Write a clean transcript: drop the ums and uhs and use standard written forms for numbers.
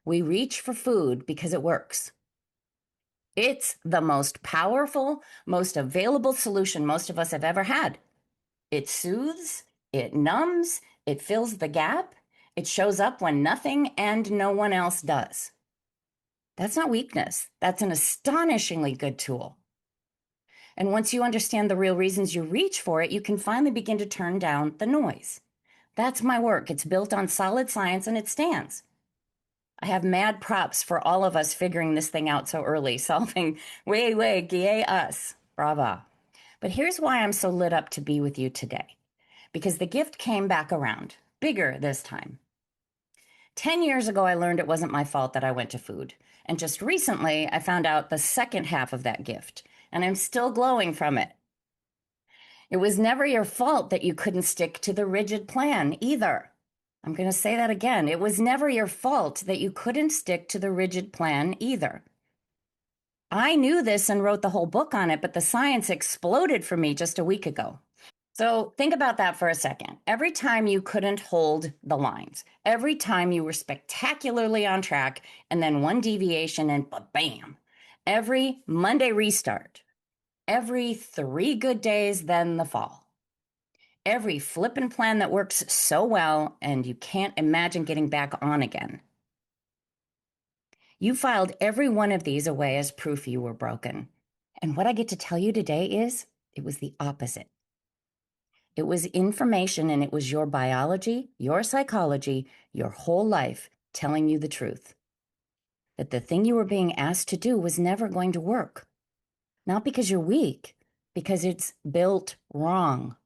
We reach for food because it works. It's the most powerful, most available solution most of us have ever had. It soothes, it numbs, it fills the gap, it shows up when nothing and no one else does. That's not weakness. That's an astonishingly good tool. And once you understand the real reasons you reach for it, you can finally begin to turn down the noise. That's my work. It's built on solid science and it stands. I have mad props for all of us figuring this thing out so early, solving way, yay us. Brava. But here's why I'm so lit up to be with you today. Because the gift came back around, bigger this time. 10 years ago, I learned it wasn't my fault that I went to food. And just recently, I found out the second half of that gift, and I'm still glowing from it. It was never your fault that you couldn't stick to the rigid plan either. I'm going to say that again. It was never your fault that you couldn't stick to the rigid plan either. I knew this and wrote the whole book on it, but the science exploded for me just a week ago. So think about that for a second. Every time you couldn't hold the lines, every time you were spectacularly on track, and then one deviation and bam, every Monday restart, every 3 good days, then the fall, every flippin' plan that works so well and you can't imagine getting back on again. You filed every one of these away as proof you were broken. And what I get to tell you today is it was the opposite. It was information and it was your biology, your psychology, your whole life telling you the truth. That the thing you were being asked to do was never going to work. Not because you're weak, because it's built wrong.